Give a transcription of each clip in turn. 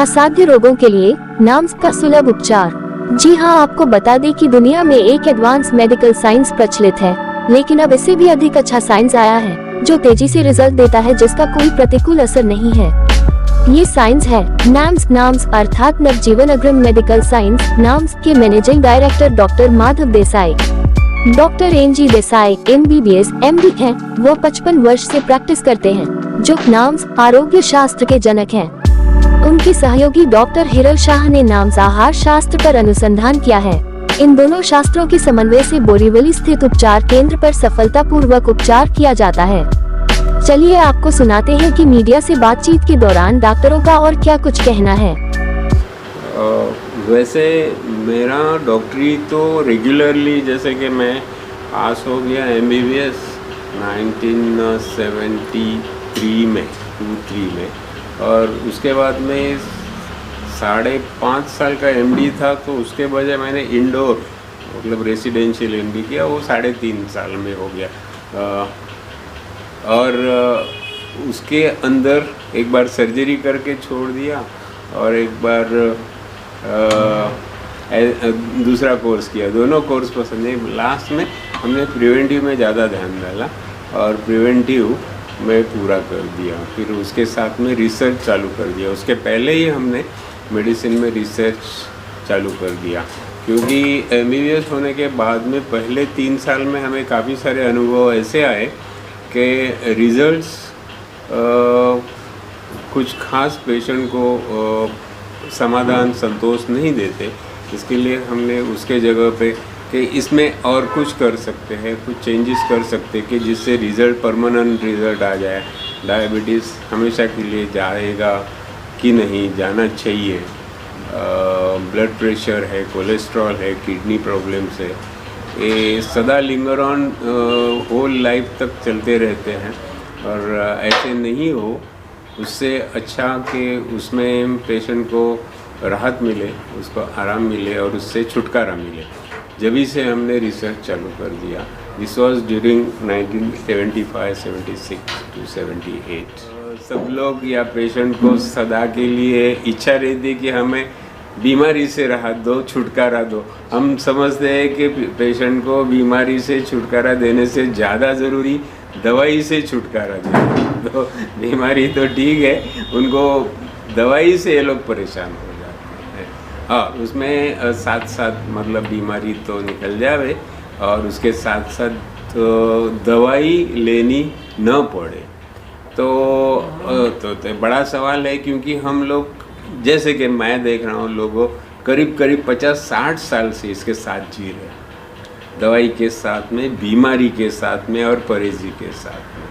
असाध्य रोगों के लिए नाम्स का सुलभ उपचार। जी हाँ, आपको बता दें कि दुनिया में एक एडवांस मेडिकल साइंस प्रचलित है, लेकिन अब इससे भी अधिक अच्छा साइंस आया है जो तेजी से रिजल्ट देता है, जिसका कोई प्रतिकूल असर नहीं है। ये साइंस है नाम्स अर्थात नवजीवन अग्रम मेडिकल साइंस। नाम्स के managing director doctor Madhav Desai, doctor NG Desai MBBS MD हैं। वो 55 वर्ष से प्रैक्टिस करते हैं, जो नाम्स आरोग्य शास्त्र के जनक हैं। उनके सहयोगी डॉक्टर हिरल शाह ने नाम्स आहार शास्त्र पर अनुसंधान किया है। इन दोनों शास्त्रों के समन्वय से बोरीवली स्थित उपचार केंद्र पर सफलतापूर्वक उपचार किया जाता है। चलिए आपको सुनाते हैं कि मीडिया से बातचीत के दौरान डॉक्टरों का और क्या कुछ कहना है। वैसे मेरा डॉक्टरी तो रेगुलरली, जैसे कि मैं पास हो गया MBBS 1973 में 23 में, और उसके बाद में 5.5 साल का MD था, तो उसके बजाय मैंने इंडोर मतलब रेसिडेंशियल MD किया, वो 3.5 साल में हो गया। और उसके अंदर एक बार सर्जरी करके छोड़ दिया और एक बार दूसरा कोर्स किया। दोनों कोर्स पसंद नहीं, लास्ट में हमने प्रिवेंटिव में ज़्यादा ध्यान डाला और प्रिवेंटिव में पूरा कर दिया। फिर उसके साथ में रिसर्च चालू कर दिया। उसके पहले ही हमने मेडिसिन में रिसर्च चालू कर दिया, क्योंकि MBBS होने के बाद में पहले 3 साल में हमें काफ़ी सारे अनुभव ऐसे आए कि रिजल्ट्स कुछ खास पेशेंट को समाधान संतोष नहीं देते। इसके लिए हमने उसके जगह पे कि इसमें और कुछ कर सकते हैं, कुछ चेंजेस कर सकते हैं कि जिससे रिज़ल्ट परमानेंट रिज़ल्ट आ जाए। डायबिटीज़ हमेशा के लिए जाएगा कि नहीं, जाना चाहिए। ब्लड प्रेशर है, कोलेस्ट्रॉल है, किडनी प्रॉब्लम्स है, ये सदा लिंगर ऑन होल लाइफ तक चलते रहते हैं। और ऐसे नहीं हो, उससे अच्छा कि उसमें पेशेंट को राहत मिले, उसको आराम मिले और उससे छुटकारा मिले। जभी से हमने रिसर्च चालू कर दिया। This was during 1975, 76 to 78। सब लोग या पेशेंट को सदा के लिए इच्छा रहती कि हमें बीमारी से राहत दो, छुटकारा दो। हम समझते हैं कि पेशेंट को बीमारी से छुटकारा देने से ज़्यादा ज़रूरी दवाई से छुटकारा देना। तो बीमारी तो ठीक है, उनको दवाई से ये लोग परेशान हो जाते हैं। हाँ, उसमें साथ साथ मतलब बीमारी तो निकल जावे और उसके साथ साथ तो दवाई लेनी न पड़े। तो बड़ा सवाल है, क्योंकि हम लोग, जैसे कि मैं देख रहा हूँ, लोगों करीब 50-60 साल से इसके साथ जी रहे हैं, दवाई के साथ में, बीमारी के साथ में और परहेजी के साथ में।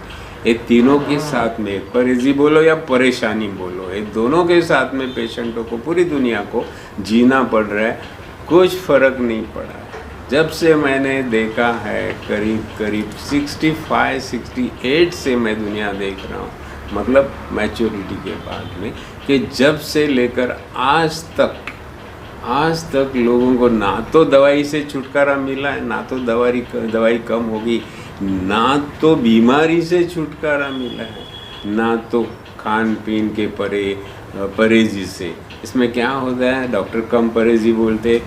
ये तीनों के साथ में, परहेजी बोलो या परेशानी बोलो, ये दोनों के साथ में पेशेंटों को, पूरी दुनिया को जीना पड़ रहा है। कुछ फ़र्क नहीं पड़ा जब से मैंने देखा है। करीब 65-68 से मैं दुनिया देख रहा हूँ, मतलब मैच्योरिटी के बाद में, कि जब से लेकर आज तक लोगों को ना तो दवाई से छुटकारा मिला है, ना तो दवाई कम होगी, ना तो बीमारी से छुटकारा मिला है, ना तो खान पीन के परहेजी से। इसमें क्या होता है, डॉक्टर कम परहेजी बोलते,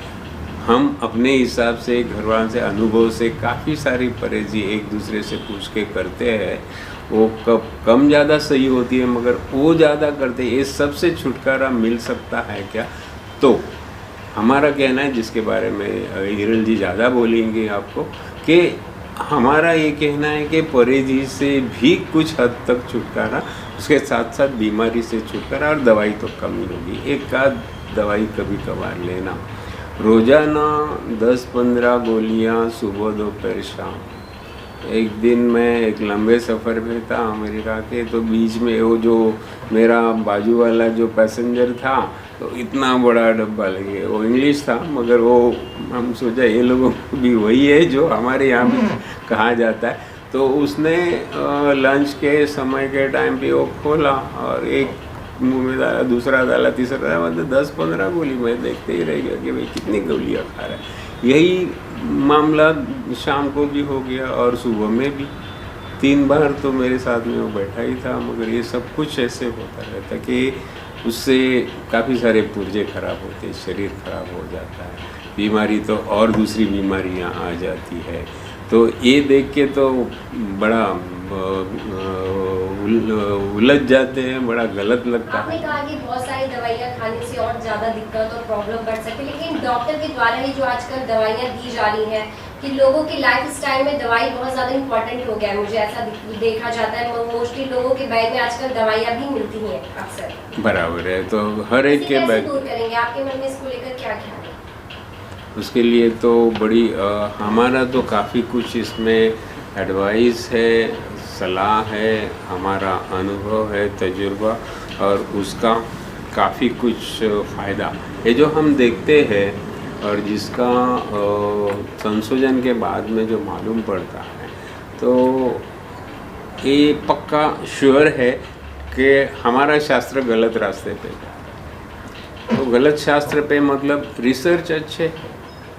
हम अपने हिसाब से, घर वालों से, अनुभव से काफ़ी सारी परहेजी एक दूसरे से पूछ के करते हैं। वो कम ज़्यादा सही होती है, मगर वो ज़्यादा करते, ये सबसे छुटकारा मिल सकता है क्या? तो हमारा कहना है, जिसके बारे में हिरल जी ज़्यादा बोलेंगे आपको, कि हमारा ये कहना है कि परहेजी से भी कुछ हद तक छुटकारा, उसके साथ साथ बीमारी से छुटकारा, और दवाई तो कम ही होगी। एक आध दवाई कभी कभार लेना, रोज़ाना 10-15 गोलियाँ सुबह दोपहर शाम। एक दिन मैं एक लंबे सफ़र में था अमेरिका के, तो बीच में वो जो मेरा बाजू वाला जो पैसेंजर था, तो इतना बड़ा डब्बा लगे, वो इंग्लिश था, मगर वो हम सोचा ये लोगों को भी वही है जो हमारे यहाँ भी कहा जाता है। तो उसने लंच के समय के टाइम पे वो खोला और एक मुँह में डाला, दूसरा डाला, तीसरा डाला, मतलब 10-15 गोली। मैं देखते ही रह गया कि भाई कितनी गोलियाँ खा रहा है। यही मामला शाम को भी हो गया और सुबह में भी 3 बार तो मेरे साथ में वो बैठा ही था। मगर ये सब कुछ ऐसे होता रहता कि उससे काफ़ी सारे पुर्जे खराब होते हैं, शरीर खराब हो जाता है, बीमारी तो और दूसरी बीमारियां आ जाती है। तो ये देख के तो बड़ा उलझ जाते हैं, बड़ा गलत लगता आपने है। कहा कि बहुत सारी दवाइयाँ खाने से और ज़्यादा दिक्कत और प्रॉब्लम बढ़ सकती है, लेकिन डॉक्टर के द्वारा ही जो आजकल दवाइयाँ दी जा रही हैं कि लोगों की लाइफ स्टाइल में दवाई बहुत ज़्यादा इम्पोर्टेंट हो गया है, मुझे ऐसा देखा जाता है। मोस्टली लोगों के बैग में आजकल दवाइयाँ भी मिलती हैं अक्सर। बराबर है, तो हर एक इसे के कैसे बैग दूर करेंगे? आपके मन में इसको लेकर क्या ख्याल है? उसके लिए तो बड़ी हमारा तो काफ़ी कुछ इसमें एडवाइस है, सलाह है, हमारा अनुभव है, तजुर्बा, और उसका काफ़ी कुछ फ़ायदा ये जो हम देखते हैं और जिसका संशोधन के बाद में जो मालूम पड़ता है, तो ये पक्का श्योर है कि हमारा शास्त्र गलत रास्ते पे है। तो गलत शास्त्र पे मतलब रिसर्च अच्छे है,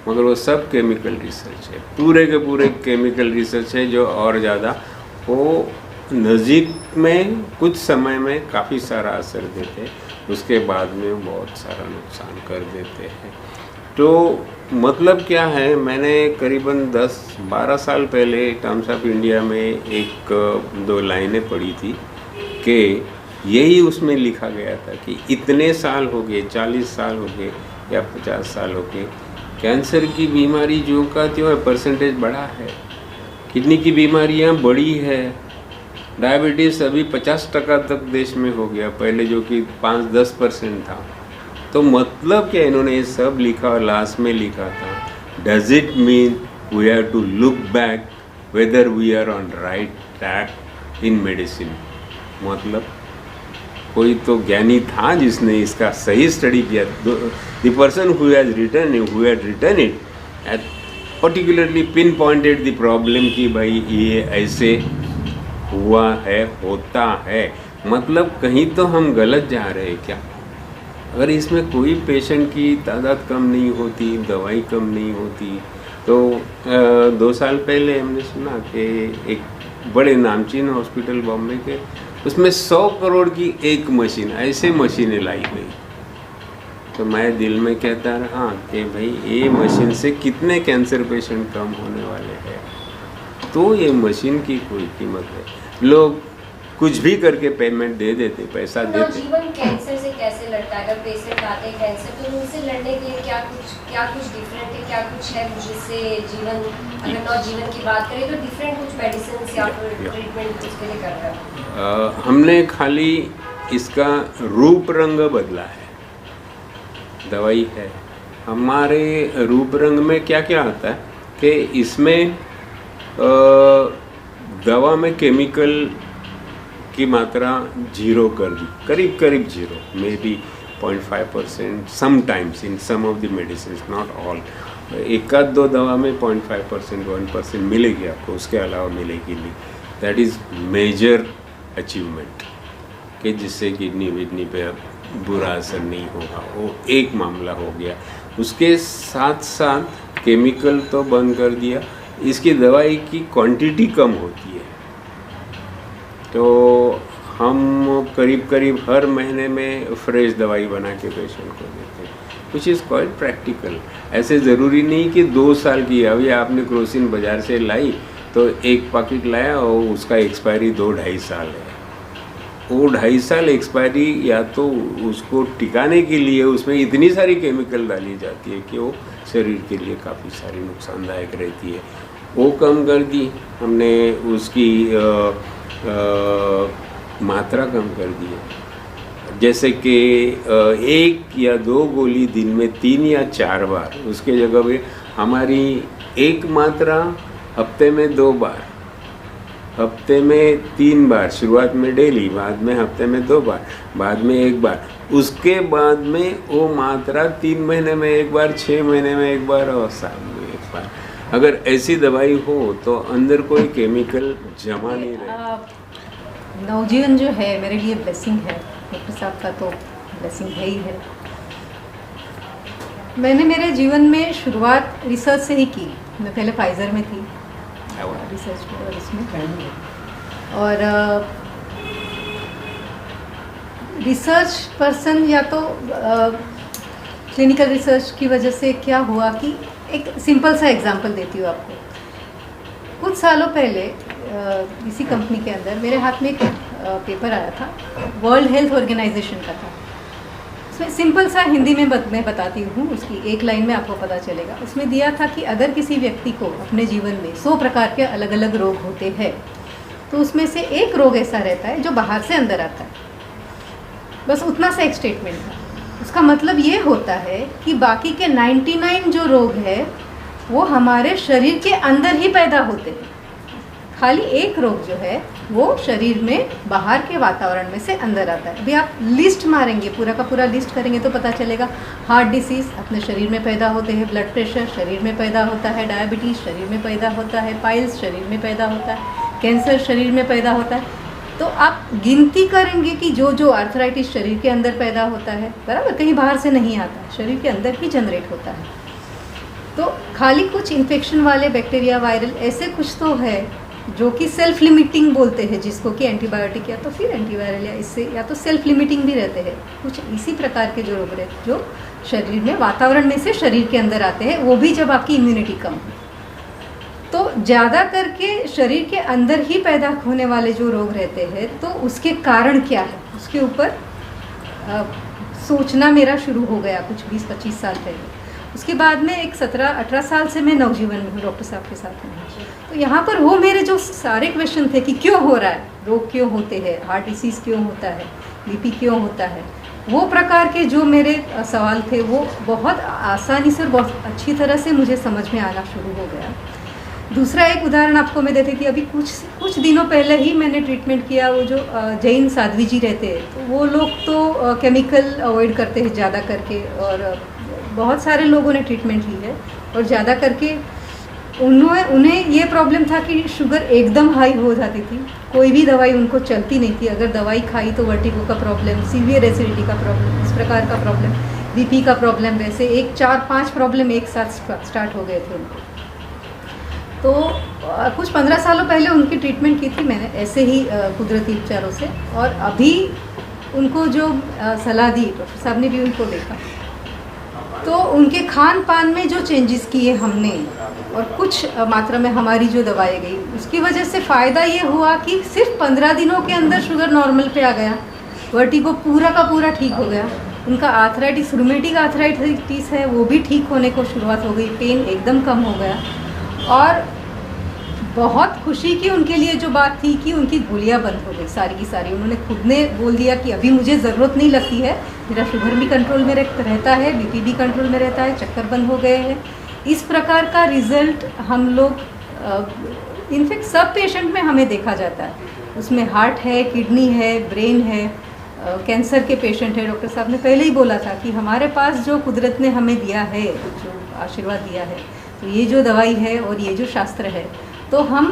मगर वो सब केमिकल रिसर्च है, पूरे के पूरे केमिकल रिसर्च है, जो और ज़्यादा वो नज़दीक में कुछ समय में काफ़ी सारा असर देते हैं, उसके बाद में बहुत सारा नुकसान कर देते हैं। तो मतलब क्या है, मैंने करीबन 10-12 साल पहले टाइम्स ऑफ इंडिया में एक दो लाइनें पढ़ी थी कि यही उसमें लिखा गया था कि इतने साल हो गए, 40 साल हो गए या 50 साल हो गए, कैंसर की बीमारी जो का त्यों है परसेंटेज बढ़ा है, किडनी की बीमारियां बढ़ी है, डायबिटीज़ अभी 50% तक देश में हो गया, पहले जो कि 5-10% था। तो मतलब क्या इन्होंने ये सब लिखा और लास्ट में लिखा था, does it mean we have to look back whether we are on right track in medicine. मतलब कोई तो ज्ञानी था जिसने इसका सही स्टडी किया। The person who had written it had particularly pinpointed the problem कि भाई ये ऐसे हुआ है, होता है। मतलब कहीं तो हम गलत जा रहे हैं क्या? अगर इसमें कोई पेशेंट की तादाद कम नहीं होती, दवाई कम नहीं होती, तो 2 साल पहले हमने सुना कि एक बड़े नामचीन हॉस्पिटल बॉम्बे के, उसमें 100 करोड़ की एक मशीन, ऐसे मशीनें लाई गई। तो मैं दिल में कहता रहा कि भाई ये मशीन से कितने कैंसर पेशेंट कम होने वाले हैं। तो ये मशीन की कोई कीमत है। लोग कुछ भी करके पेमेंट दे देते, पैसा देते। जीवन कैंसर से कैसे लड़ता है? अगर पेशेंट आते हैं कैंसर, तो उनसे लड़ने के लिए क्या कुछ डिफरेंट है, क्या कुछ है जिससे जीवन, अगर नवजीवन की बात करें तो डिफरेंट कुछ मेडिसिन या फिर ट्रीटमेंट उसके लिए कर रहा है? हमने खाली इसका रूप रंग बदला है। दवाई है, हमारे रूप रंग में क्या क्या आता है कि इसमें दवा में केमिकल की मात्रा 0 कर दी, करीब करीब 0, maybe 0.5%, sometimes in some of the medicine, not all. एक आध दो दवा में 0.5%, 1% मिलेगी आपको, उसके अलावा मिलेगी नहीं। दैट इज़ मेजर अचीवमेंट कि जिससे किडनी विडनी पे बुरा असर नहीं होगा, वो एक मामला हो गया। उसके साथ साथ केमिकल तो बंद कर दिया, इसकी दवाई की क्वांटिटी कम होती है। तो हम करीब करीब हर महीने में फ्रेश दवाई बना के पेशेंट को देते हैं, विच इज़ क्वाइट प्रैक्टिकल। ऐसे ज़रूरी नहीं कि 2 साल की, अभी आपने क्रोसिन बाज़ार से लाई तो एक पैकेट लाया और उसका एक्सपायरी 2-2.5 साल है। वो 2.5 साल एक्सपायरी, या तो उसको टिकाने के लिए उसमें इतनी सारी केमिकल डाली जाती है कि वो शरीर के लिए काफ़ी सारी नुकसानदायक रहती है। वो कम कर दी हमने, उसकी मात्रा कम कर दी है। जैसे कि 1 या 2 गोली दिन में 3 या 4 बार, उसके जगह पे हमारी एक मात्रा हफ्ते में 2 बार, हफ्ते में 3 बार, शुरुआत में डेली, बाद में हफ्ते में 2 बार, बाद में 1 बार, उसके बाद में वो मात्रा 3 महीने में 1 बार, 6 महीने में 1 बार और साल में 1 बार। अगर ऐसी दवाई हो तो अंदर कोई केमिकल जमा नहीं रहे। नवजीवन जो है मेरे लिए ब्लेसिंग है, डॉक्टर साहब का तो ब्लेसिंग है ही है। मैंने मेरे जीवन में शुरुआत रिसर्च से ही की। मैं पहले फाइज़र में थी रिसर्च में, और इसमें और रिसर्च पर्सन या तो क्लिनिकल रिसर्च की वजह से क्या हुआ कि एक सिंपल सा एग्जांपल देती हूँ आपको। कुछ सालों पहले इसी कंपनी के अंदर मेरे हाथ में एक पेपर आया था, वर्ल्ड हेल्थ ऑर्गेनाइजेशन का था। उसमें सिंपल सा हिंदी में मैं बताती हूँ, उसकी एक लाइन में आपको पता चलेगा। उसमें दिया था कि अगर किसी व्यक्ति को अपने जीवन में 100 प्रकार के अलग अलग रोग होते हैं तो उसमें से एक रोग ऐसा रहता है जो बाहर से अंदर आता है। बस उतना सा एक स्टेटमेंट था। उसका मतलब ये होता है कि बाकी के 99 जो रोग है वो हमारे शरीर के अंदर ही पैदा होते हैं, खाली एक रोग जो है वो शरीर में बाहर के वातावरण में से अंदर आता है। अभी आप लिस्ट मारेंगे, पूरा का पूरा लिस्ट करेंगे तो पता चलेगा। हार्ट डिसीज़ अपने शरीर में पैदा होते हैं, ब्लड प्रेशर शरीर में पैदा होता है, डायबिटीज़ शरीर में पैदा होता है, पाइल्स शरीर में पैदा होता है, कैंसर शरीर में पैदा होता है। तो आप गिनती करेंगे कि जो जो आर्थराइटिस शरीर के अंदर पैदा होता है, बराबर, कहीं बाहर से नहीं आता है, शरीर के अंदर ही जनरेट होता है। तो खाली कुछ इन्फेक्शन वाले बैक्टीरिया, वायरल, ऐसे कुछ तो है जो कि सेल्फ लिमिटिंग बोलते हैं, जिसको कि एंटीबायोटिक या तो फिर एंटीवायरल या इससे या तो सेल्फ लिमिटिंग भी रहते हैं। कुछ इसी प्रकार के जो रोग रहते जो शरीर में वातावरण में से शरीर के अंदर आते हैं, वो भी जब आपकी इम्यूनिटी कम हो। तो ज़्यादा करके शरीर के अंदर ही पैदा होने वाले जो रोग रहते हैं, तो उसके कारण क्या है, उसके ऊपर सोचना मेरा शुरू हो गया कुछ 20-25 साल पहले। उसके बाद में एक 17-18 साल से मैं नवजीवन में हूँ डॉक्टर साहब के साथ में। तो यहाँ पर वो मेरे जो सारे क्वेश्चन थे कि क्यों हो रहा है, रोग क्यों होते हैं, हार्ट डिसीज़ क्यों होता है, बीपी क्यों होता है, वो प्रकार के जो मेरे सवाल थे वो बहुत आसानी से और बहुत अच्छी तरह से मुझे समझ में आना शुरू हो गया। दूसरा एक उदाहरण आपको मैं देती थी, अभी कुछ दिनों पहले ही मैंने ट्रीटमेंट किया। वो जो जैन साध्वी जी रहते हैं, तो वो लोग तो केमिकल अवॉइड करते हैं ज़्यादा करके, और बहुत सारे लोगों ने ट्रीटमेंट ली है। और ज़्यादा करके उन्हें ये प्रॉब्लम था कि शुगर एकदम हाई हो जाती थी, कोई भी दवाई उनको चलती नहीं थी। अगर दवाई खाई तो वर्टिगो का प्रॉब्लम, सीवियर एसिडिटी का प्रॉब्लम, इस प्रकार का प्रॉब्लम, बीपी का प्रॉब्लम, वैसे 4-5 प्रॉब्लम एक साथ स्टार्ट हो गए थे उनको। तो कुछ 15 सालों पहले उनकी ट्रीटमेंट की थी मैंने ऐसे ही कुदरती उपचारों से। और अभी उनको जो सलाह दी, डॉक्टर साहब ने भी उनको देखा, तो उनके खान पान में जो चेंजेस किए हमने और कुछ मात्रा में हमारी जो दवाई गई, उसकी वजह से फ़ायदा ये हुआ कि सिर्फ 15 दिनों के अंदर शुगर नॉर्मल पे आ गया, वर्टिगो पूरा का पूरा ठीक हो गया, उनका आर्थराइटिस, रूमेटिक आर्थराइटिस है वो भी ठीक होने को शुरुआत हो गई, पेन एकदम कम हो गया। और बहुत खुशी की उनके लिए जो बात थी कि उनकी गोलियां बंद हो गई सारी की सारी। उन्होंने खुद ने बोल दिया कि अभी मुझे ज़रूरत नहीं लगती है, मेरा शुगर भी कंट्रोल में रहता है, बीपी भी कंट्रोल में रहता है, चक्कर बंद हो गए हैं। इस प्रकार का रिज़ल्ट हम लोग इनफैक्ट सब पेशेंट में हमें देखा जाता है। उसमें हार्ट है, किडनी है, ब्रेन है, कैंसर के पेशेंट है। डॉक्टर साहब ने पहले ही बोला था कि हमारे पास जो कुदरत ने हमें दिया है, जो आशीर्वाद दिया है, तो ये जो दवाई है और ये जो शास्त्र है, तो हम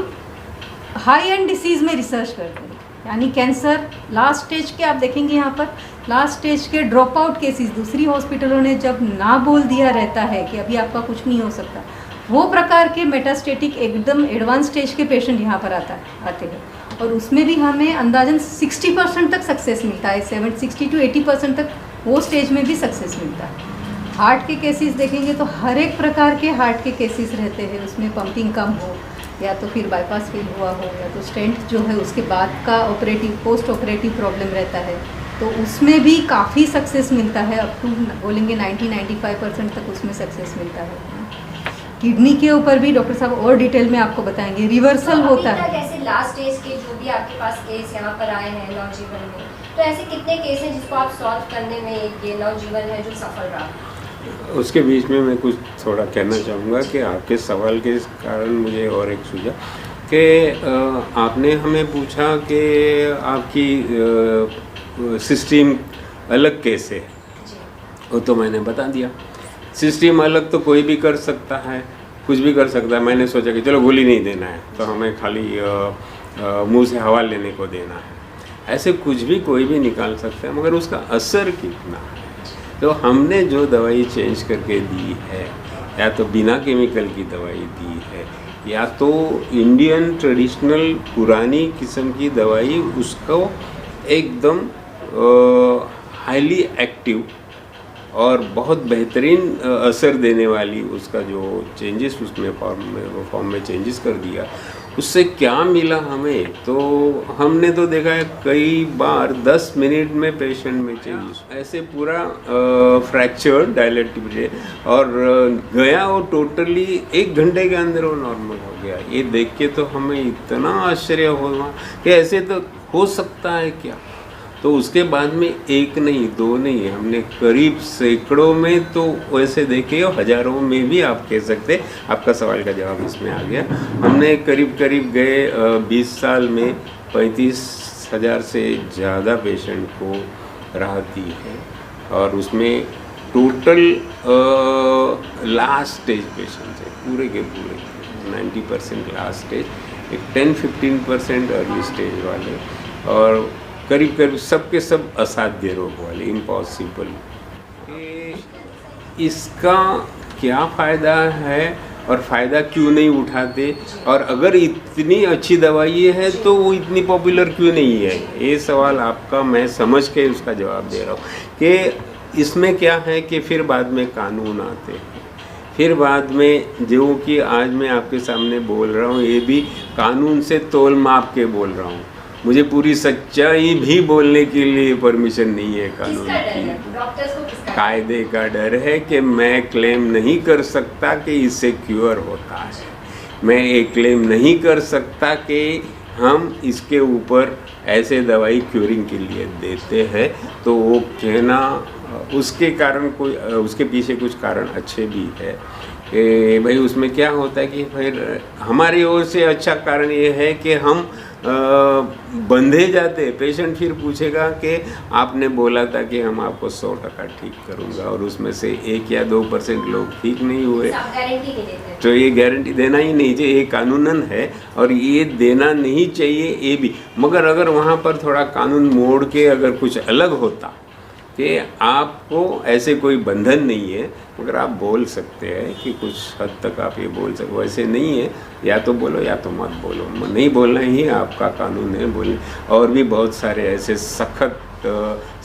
हाई एंड डिसीज़ में रिसर्च करते हैं। यानी कैंसर लास्ट स्टेज के, आप देखेंगे यहाँ पर लास्ट स्टेज के ड्रॉप आउट केसेस, दूसरी हॉस्पिटलों ने जब ना बोल दिया रहता है कि अभी आपका कुछ नहीं हो सकता, वो प्रकार के मेटास्टेटिक एकदम एडवांस स्टेज के पेशेंट यहाँ पर आते हैं। और उसमें भी हमें अंदाजन 60% तक सक्सेस मिलता है, 60 to 80% तक वो स्टेज में भी सक्सेस मिलता है। हार्ट के केसेस देखेंगे तो हर एक प्रकार के हार्ट के केसेस रहते हैं, उसमें पंपिंग कम हो, या तो फिर बाईपास फेल हुआ हो, या तो स्टेंट जो है उसके बाद का ऑपरेटिव पोस्ट ऑपरेटिव प्रॉब्लम रहता है, तो उसमें भी काफ़ी सक्सेस मिलता है। अप टू बोलेंगे 90-95% तक उसमें सक्सेस मिलता है। किडनी के ऊपर भी डॉक्टर साहब और डिटेल में आपको बताएंगे, रिवर्सल होता है। ऐसे लास्ट स्टेज के जो भी आपके पास केस यहाँ पर आए हैं नवजीवन में, तो ऐसे कितने केस हैं जिसको आप सॉल्व करने में ये नवजीवन है जो सफल रहा? उसके बीच में मैं कुछ थोड़ा कहना चाहूँगा कि आपके सवाल के कारण मुझे और एक सूझा कि आपने हमें पूछा कि आपकी सिस्टम अलग कैसे है, वो तो मैंने बता दिया। सिस्टम अलग तो कोई भी कर सकता है, कुछ भी कर सकता है। मैंने सोचा कि चलो गोली नहीं देना है, तो हमें खाली मुंह से हवा लेने को देना है, ऐसे कुछ भी कोई भी निकाल सकता है, मगर उसका असर कितना है। तो हमने जो दवाई चेंज करके दी है, या तो बिना केमिकल की दवाई दी है, या तो इंडियन ट्रेडिशनल पुरानी किस्म की दवाई, उसको एकदम हाईली एक्टिव और बहुत बेहतरीन असर देने वाली उसका जो चेंजेस उसमें फॉर्म में चेंजेस कर दिया, उससे क्या मिला हमें, तो हमने तो देखा है कई बार 10 मिनट में पेशेंट में चेंजेस, ऐसे पूरा फ्रैक्चर डायलेटिव और गया वो टोटली 1 घंटे के अंदर वो नॉर्मल हो गया। ये देख के तो हमें इतना आश्चर्य हुआ कि ऐसे तो हो सकता है क्या। तो उसके बाद में 1 नहीं 2 नहीं, हमने करीब सैकड़ों में, तो वैसे देखे हज़ारों में भी आप कह सकते, आपका सवाल का जवाब इसमें आ गया। हमने करीब गए 20 साल में 35,000 से ज़्यादा पेशेंट को राहत दी है, और उसमें टोटल लास्ट स्टेज पेशेंट है पूरे के पूरे 90% लास्ट स्टेज, एक 10-15% अर्ली स्टेज वाले, और करीब सबके सब असाध्य रोग वाले, इम्पॉसिबल। इसका क्या फ़ायदा है और फ़ायदा क्यों नहीं उठाते, और अगर इतनी अच्छी दवाई है तो वो इतनी पॉपुलर क्यों नहीं है, ये सवाल आपका मैं समझ के उसका जवाब दे रहा हूँ। कि इसमें क्या है कि फिर बाद में कानून आते हैं, फिर बाद में जो कि आज मैं आपके सामने बोल रहा हूँ, ये भी कानून से तोल माप के बोल रहा हूँ। मुझे पूरी सच्चाई भी बोलने के लिए परमिशन नहीं है कानून की। कायदे का डर है कि मैं क्लेम नहीं कर सकता कि इससे क्योर होता है, मैं ये क्लेम नहीं कर सकता कि हम इसके ऊपर ऐसे दवाई क्यूरिंग के लिए देते हैं। तो वो कहना, उसके कारण कोई, उसके पीछे कुछ कारण अच्छे भी है कि भाई उसमें क्या होता है कि फिर हमारी ओर से अच्छा कारण ये है कि हम बंधे जाते। पेशेंट फिर पूछेगा कि आपने बोला था कि हम आपको 100% ठीक करूंगा, और उसमें से 1 या 2% लोग ठीक नहीं हुए, तो ये गारंटी देना ही नहीं चाहिए, ये कानूनन है और ये देना नहीं चाहिए ये भी। मगर अगर वहाँ पर थोड़ा कानून मोड़ के अगर कुछ अलग होता कि आपको ऐसे कोई बंधन नहीं है, मगर आप बोल सकते हैं कि कुछ हद तक आप ये बोल सकते, वैसे नहीं है, या तो बोलो या तो मत बोलो, नहीं बोलना ही आपका कानून है बोलने। और भी बहुत सारे ऐसे सख्त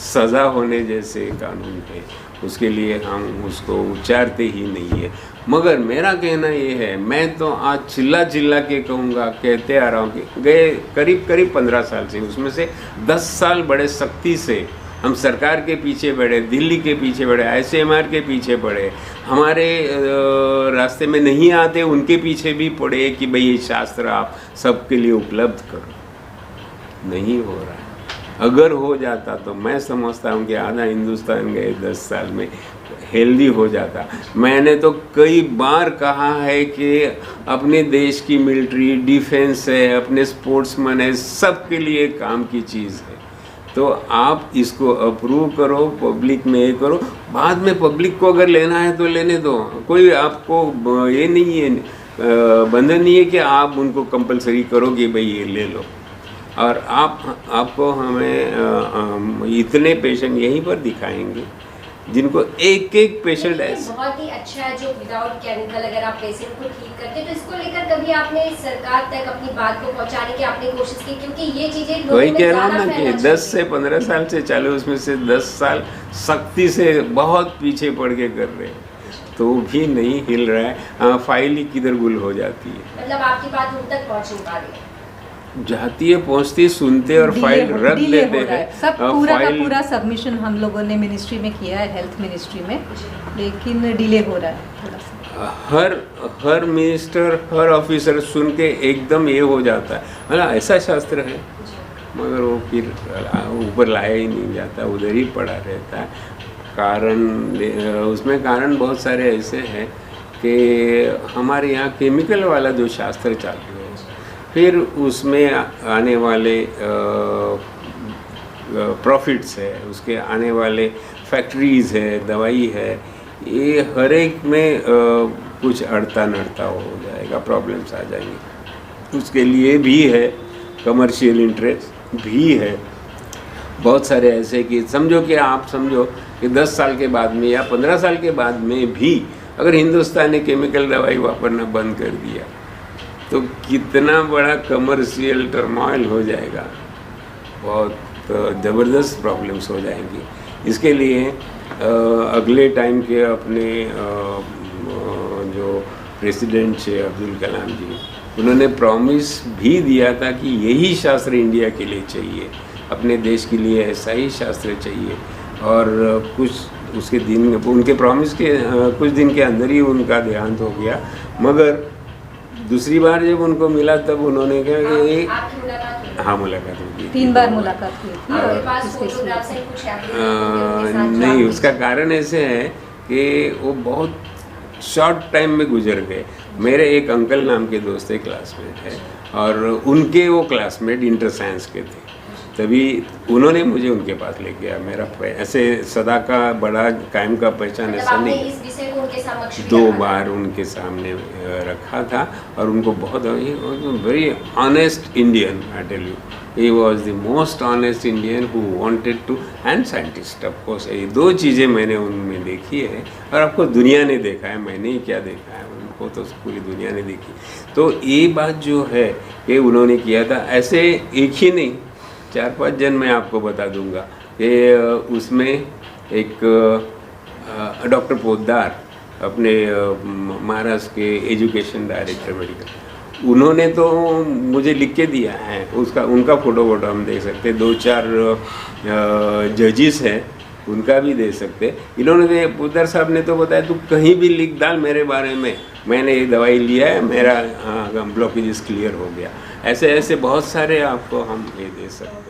सज़ा होने जैसे कानून है, उसके लिए हम उसको उच्चारते ही नहीं है। मगर मेरा कहना ये है, मैं तो आज चिल्ला चिल्ला के कहूँगा, कहते आ रहा हूँ कि गए करीब 15 साल से, उसमें से 10 साल बड़े सख्ती से हम सरकार के पीछे बढ़े, दिल्ली के पीछे बढ़े, ICMR के पीछे पड़े, हमारे रास्ते में नहीं आते उनके पीछे भी पड़े कि भाई ये शास्त्र आप सबके लिए उपलब्ध करो। नहीं हो रहा है। अगर हो जाता तो मैं समझता हूँ कि आधा हिंदुस्तान गए 10 साल में हेल्दी हो जाता। मैंने तो कई बार कहा है कि अपने देश की मिलिट्री, डिफेंस है, अपने स्पोर्ट्समैन है, सबके लिए काम की चीज़ है। तो आप इसको अप्रूव करो, पब्लिक में ये करो, बाद में पब्लिक को अगर लेना है तो लेने दो। कोई आपको ये नहीं है, बंधन नहीं है कि आप उनको कंपलसरी करो कि भाई ये ले लो। और आपको हमें इतने पेशेंट यहीं पर दिखाएंगे जिनको एक पेशेंट ऐसे। बहुत ही अच्छा है जो विदाउट केमिकल अगर आप पेशेंट को ठीक करते, तो इसको लेकर कभी आपने सरकार तक अपनी बात को पहुंचाने की आपने कोशिश की? क्योंकि ये चीजें वही कह रहा हूँ ना कि 10 से 15 साल से चालू, उसमें से 10 साल सख्ती से बहुत पीछे पड़ के कर रहे हैं, तो भी नहीं हिल रहा है। फाइल ही किधर गुल हो जाती है। मतलब आपकी बात उन तक पहुँच नहीं पा रही है? जाती है, पहुंचती, सुनते और फाइल रख देते हैं। सब पूरा का पूरा सबमिशन हम लोगों ने मिनिस्ट्री में किया है, हेल्थ मिनिस्ट्री में, लेकिन डिले हो रहा है थोड़ा सा। हर मिनिस्टर, हर ऑफिसर सुन के एकदम ये हो जाता है, मतलब ऐसा शास्त्र है, मगर वो फिर ऊपर लाया ही नहीं जाता, उधर ही पड़ा रहता है। कारण उसमें कारण बहुत सारे ऐसे हैं कि हमारे यहाँ केमिकल वाला जो शास्त्र चालू है, फिर उसमें आने वाले प्रॉफिट्स है, उसके आने वाले फैक्ट्रीज़ है, दवाई है, ये हर एक में कुछ अड़ता नड़ता हो जाएगा, प्रॉब्लम्स आ जाएंगे। उसके लिए भी है कमर्शियल इंटरेस्ट भी है। बहुत सारे ऐसे कि समझो कि 10 साल के बाद में या 15 साल के बाद में भी अगर हिंदुस्तान ने केमिकल दवाई वापरना बंद कर दिया तो कितना बड़ा कमर्शियल टर्मोइल हो जाएगा, बहुत तो ज़बरदस्त प्रॉब्लम्स हो जाएंगी। इसके लिए अगले टाइम के अपने जो प्रेसिडेंट थे अब्दुल कलाम जी, उन्होंने प्रॉमिस भी दिया था कि यही शास्त्र इंडिया के लिए चाहिए, अपने देश के लिए ऐसा ही शास्त्र चाहिए। और कुछ उसके दिन उनके प्रॉमिस के कुछ दिन के अंदर ही उनका देहांत हो गया। मगर दूसरी बार जब उनको मिला तब उन्होंने कहा कि आपकी मुलाकात हुई? हाँ, मुलाकात होगी। 3 बार मुलाकात हुई थी। आपके और पास इसके फोटोग्राफ्स हैं कुछ उनके साथ नहीं, जो उसका कारण ऐसे है कि वो बहुत शॉर्ट टाइम में गुजर गए। मेरे एक अंकल नाम के दोस्त एक क्लासमेट है और उनके वो क्लासमेट इंटर साइंस के थे, तभी उन्होंने मुझे उनके पास ले गया। मेरा ऐसे सदा का बड़ा कायम का पहचान ऐसा आपने नहीं, इस विषय को उनके समक्ष भी 2 रखा था? बार उनके सामने रखा था और उनको बहुत very honest Indian, I tell you, he was the most honest Indian who wanted to, and scientist of course. ये 2 चीज़ें मैंने उनमें देखी है और आपको दुनिया ने देखा है, मैंने ही क्या देखा है, उनको तो पूरी दुनिया ने देखी। तो ये बात जो है कि उन्होंने किया था, ऐसे एक ही नहीं 4-5 जन मैं आपको बता दूंगा कि उसमें एक डॉक्टर पोद्दार अपने महाराष्ट्र के एजुकेशन डायरेक्टर मेडिकल, उन्होंने तो मुझे लिख के दिया है, उसका उनका फ़ोटो हम दे सकते, 2-4 जजिस हैं उनका भी दे सकते। इन्होंने पोद्दार साहब ने तो बताया तू कहीं भी लिख डाल मेरे बारे में, मैंने ये दवाई लिया है, मेरा ब्लॉकेज क्लियर हो गया। ऐसे ऐसे बहुत सारे आपको हम ये दे सकते हैं।